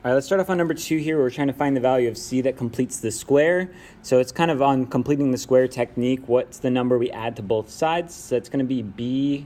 All right, let's start off on number 2 here. We're trying to find the value of c that completes the square. So it's kind of on completing the square technique. What's the number we add to both sides? So it's going to be b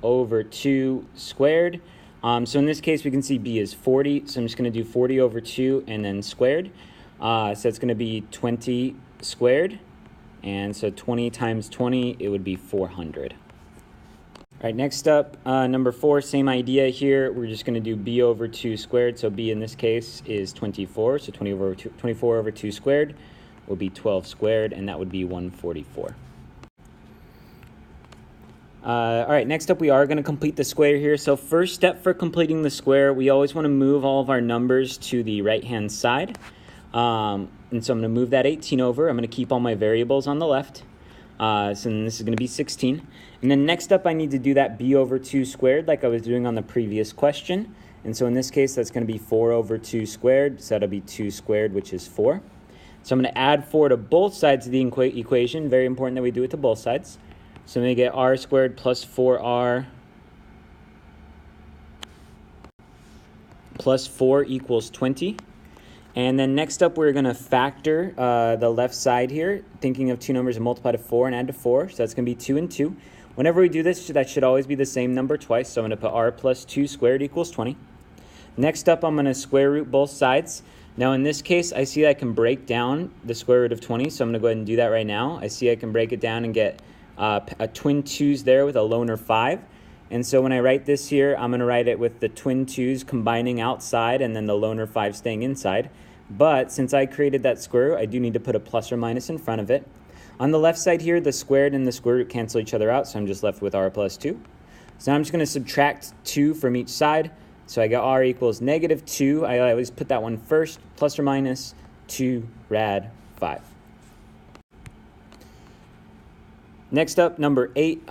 over 2 squared. So in this case, we can see b is 40. So I'm just going to do 40 over 2 and then squared. So it's going to be 20 squared. And so 20 times 20, it would be 400. All right, next up, number 4, same idea here. We're just going to do b over 2 squared. So b in this case is 24. So 24 over 2 squared will be 12 squared, and that would be 144. All right, next up, we are going to complete the square here. So first step for completing the square, we always want to move all of our numbers to the right-hand side. And so I'm going to move that 18 over. I'm going to keep all my variables on the left. So then this is going to be 16. And then next up, I need to do that b over 2 squared like I was doing on the previous question. And so in this case, that's going to be 4 over 2 squared. So that'll be 2 squared, which is 4. So I'm going to add 4 to both sides of the equation. Very important that we do it to both sides. So I'm going to get r squared plus 4r plus 4 equals 20. And then next up, we're going to factor the left side here, thinking of two numbers and multiply to 4 and add to 4. So that's going to be 2 and 2. Whenever we do this, that should always be the same number twice. So I'm going to put r plus 2 squared equals 20. Next up, I'm going to square root both sides. Now in this case, I see I can break down the square root of 20. So I'm going to go ahead and do that right now. I see I can break it down and get a twin 2's there with a loner 5. And so when I write this here, I'm going to write it with the twin 2's combining outside and then the loner 5 staying inside. But since I created that square root, I do need to put a plus or minus in front of it. On the left side here, the squared and the square root cancel each other out, so I'm just left with r plus 2. So now I'm just going to subtract 2 from each side. So I got r equals negative 2. I always put that one first, plus or minus 2 rad 5. Next up, number 8,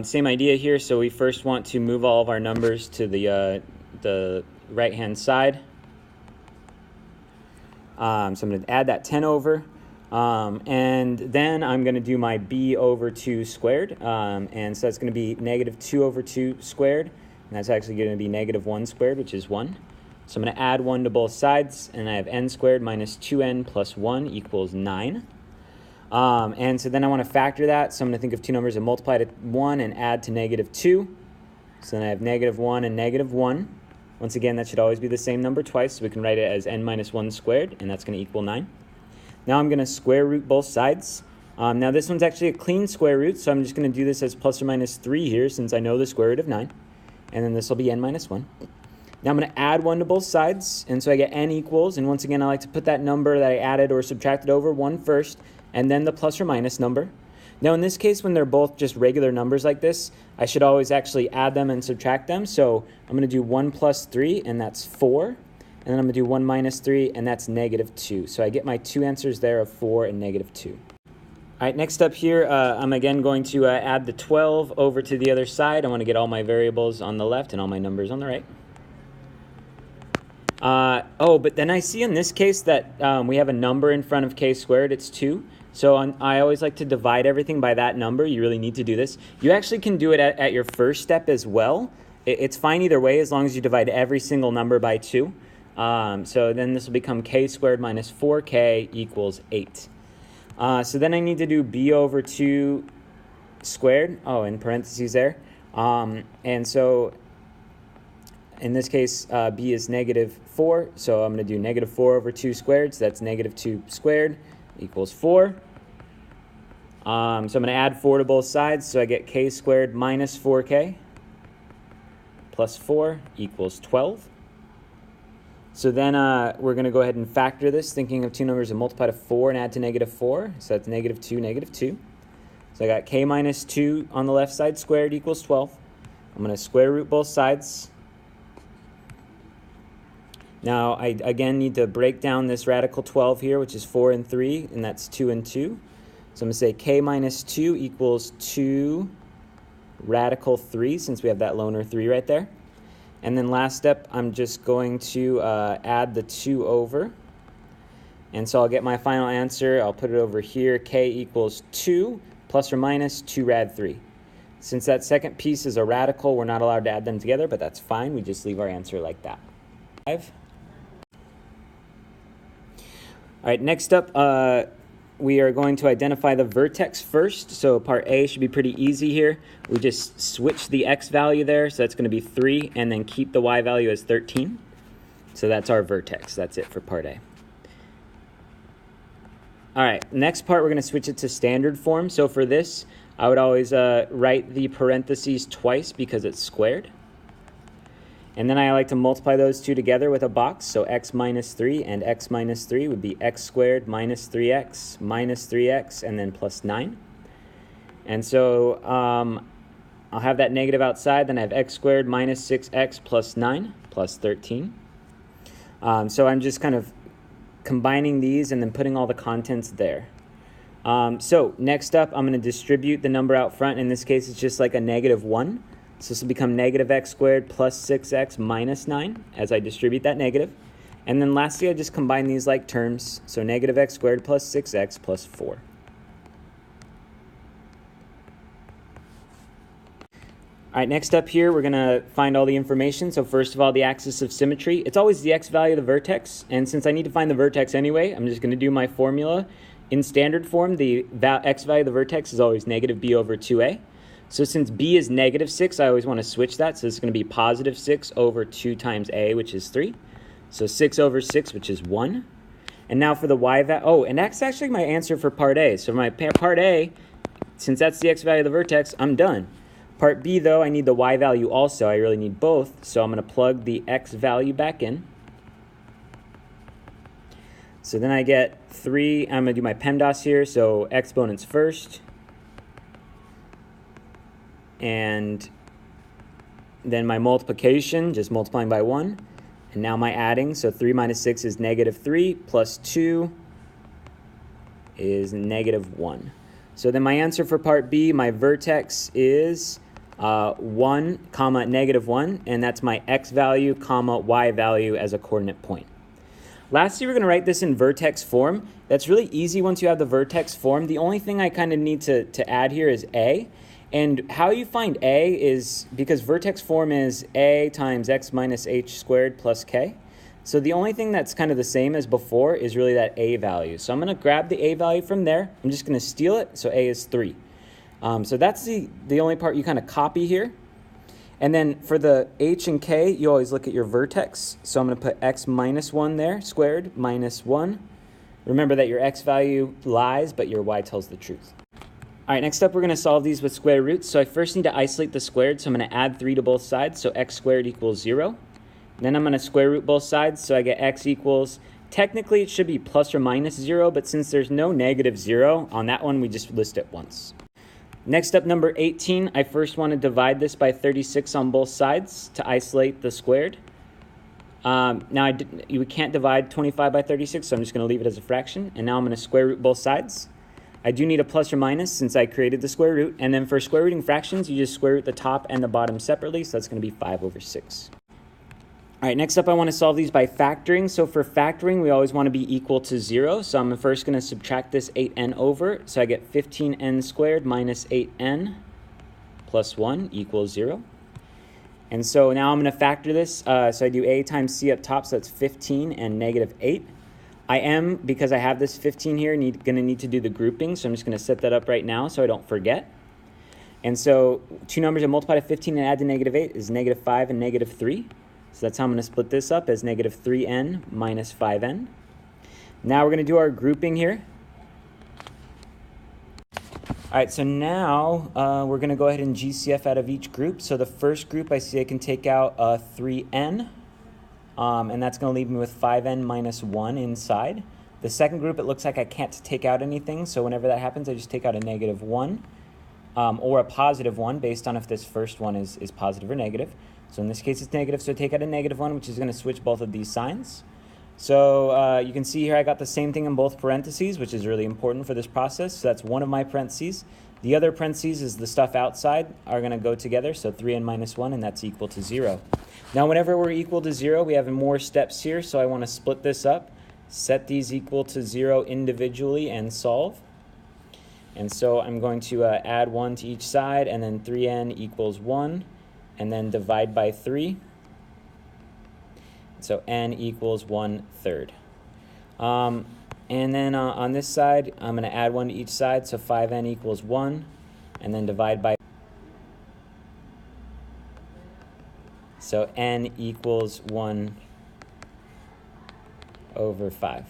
same idea here. So we first want to move all of our numbers to the right-hand side. So I'm going to add that 10 over. And then I'm going to do my b over 2 squared. And so that's going to be negative 2 over 2 squared. And that's actually going to be negative 1 squared, which is 1. So I'm going to add 1 to both sides. And I have n squared minus 2n plus 1 equals 9. And so then I want to factor that. So I'm going to think of two numbers and multiply to 1 and add to negative 2. So then I have negative 1 and negative 1. Once again, that should always be the same number twice. So we can write it as n minus 1 squared. And that's going to equal 9. Now I'm going to square root both sides. Now this one's actually a clean square root, so I'm just going to do this as plus or minus 3 here since I know the square root of 9. And then this will be n minus 1. Now I'm going to add 1 to both sides, and so I get n equals, and once again I like to put that number that I added or subtracted over 1 first, and then the plus or minus number. Now in this case, when they're both just regular numbers like this, I should always actually add them and subtract them. So I'm going to do 1 plus 3, and that's 4. And then I'm going to do 1 minus 3, and that's negative 2. So I get my two answers there of 4 and negative 2. All right, next up here, I'm again going to add the 12 over to the other side. I want to get all my variables on the left and all my numbers on the right. But then I see in this case that we have a number in front of k squared. It's 2. So I always like to divide everything by that number. You really need to do this. You actually can do it at your first step as well. It's fine either way as long as you divide every single number by 2. So then this will become k squared minus 4k equals 8. So then I need to do b over 2 squared. Oh, in parentheses there. And so in this case, b is negative 4. So I'm going to do negative 4 over 2 squared. So that's negative 2 squared equals 4. So I'm going to add 4 to both sides. So I get k squared minus 4k plus 4 equals 12. So then we're going to go ahead and factor this, thinking of two numbers and multiply to 4 and add to negative 4. So that's negative 2, negative 2. So I got k minus 2 on the left side squared equals 12. I'm going to square root both sides. Now I again need to break down this radical 12 here, which is 4 and 3, and that's 2 and 2. So I'm going to say k minus 2 equals 2 radical 3, since we have that loner 3 right there. And then last step, I'm just going to add the 2 over. And so I'll get my final answer. I'll put it over here. K equals 2 plus or minus 2 rad 3. Since that second piece is a radical, we're not allowed to add them together, but that's fine. We just leave our answer like that. 5. All right, next up, we are going to identify the vertex first. So part A should be pretty easy here. We just switch the x value there, so that's going to be 3, and then keep the y value as 13. So that's our vertex. That's it for part A. All right, next part, we're going to switch it to standard form. So for this, I would always write the parentheses twice because it's squared. And then I like to multiply those two together with a box. So x minus 3 and x minus 3 would be x squared minus 3x, and then plus 9. And so I'll have that negative outside. Then I have x squared minus 6x plus 9 plus 13. So I'm just kind of combining these and then putting all the contents there. So next up, I'm going to distribute the number out front. In this case, it's just like a negative 1. So this will become negative x squared plus 6x minus 9 as I distribute that negative. And then lastly, I just combine these like terms. So negative x squared plus 6x plus 4. All right, next up here, we're going to find all the information. So first of all, the axis of symmetry. It's always the x value of the vertex. And since I need to find the vertex anyway, I'm just going to do my formula. In standard form, the x value of the vertex is always negative b over 2a. So since b is negative 6, I always want to switch that. So it's going to be positive 6 over 2 times a, which is 3. So 6 over 6, which is 1. And now for the y value. Oh, and that's actually my answer for part A. So my part A, since that's the x value of the vertex, I'm done. Part B, though, I need the y value also. I really need both. So I'm going to plug the x value back in. So then I get 3. I'm going to do my PEMDAS here. So exponents first. And then my multiplication, just multiplying by 1. And now my adding, so 3 minus 6 is negative 3, plus 2 is negative 1. So then my answer for part B, my vertex is 1, comma, negative 1, and that's my x value, comma, y value as a coordinate point. Lastly, we're going to write this in vertex form. That's really easy once you have the vertex form. The only thing I kind of need to add here is a. And how you find a is because vertex form is a times x minus h squared plus k. So the only thing that's kind of the same as before is really that a value. So I'm going to grab the a value from there. I'm just going to steal it. So a is 3. So that's the only part you kind of copy here. And then for the h and k, you always look at your vertex. So I'm going to put x minus 1 there, squared, minus 1. Remember that your x value lies, but your y tells the truth. All right, next up, we're going to solve these with square roots. So I first need to isolate the squared. So I'm going to add 3 to both sides. So x squared equals 0. Then I'm going to square root both sides. So I get x equals, technically it should be plus or minus 0, but since there's no negative 0, on that one, we just list it once. Next up, number 18, I first want to divide this by 36 on both sides to isolate the squared. Now, we can't divide 25 by 36, so I'm just going to leave it as a fraction. And now I'm going to square root both sides. I do need a plus or minus since I created the square root. And then for square rooting fractions, you just square root the top and the bottom separately. So that's going to be 5 over 6. All right, next up, I want to solve these by factoring. So for factoring, we always want to be equal to 0. So I'm first going to subtract this 8n over. So I get 15n squared minus 8n plus 1 equals 0. And so now I'm going to factor this. So I do a times c up top, so that's 15 and negative 8. I am, because I have this 15 here, going to need to do the grouping. So I'm just going to set that up right now so I don't forget. And so two numbers that multiply to 15 and add to negative 8 is negative 5 and negative 3. So that's how I'm going to split this up as negative 3n minus 5n. Now we're going to do our grouping here. All right, so now we're going to go ahead and GCF out of each group. So the first group, I see I can take out 3n. And that's going to leave me with 5n minus 1 inside. The second group, it looks like I can't take out anything. So whenever that happens, I just take out a negative 1 or a positive 1 based on if this first one is positive or negative. So in this case, it's negative. So I take out a negative 1, which is going to switch both of these signs. So you can see here I got the same thing in both parentheses, which is really important for this process. So that's one of my parentheses. The other parentheses is the stuff outside are going to go together. So 3n minus 1, and that's equal to 0. Now, whenever we're equal to 0, we have more steps here. So I want to split this up, set these equal to 0 individually, and solve. And so I'm going to add 1 to each side, and then 3n equals 1, and then divide by 3. So n equals 1/3. And then on this side, I'm going to add 1 to each side, so 5n equals 1, and then divide by. So n equals 1 over 5.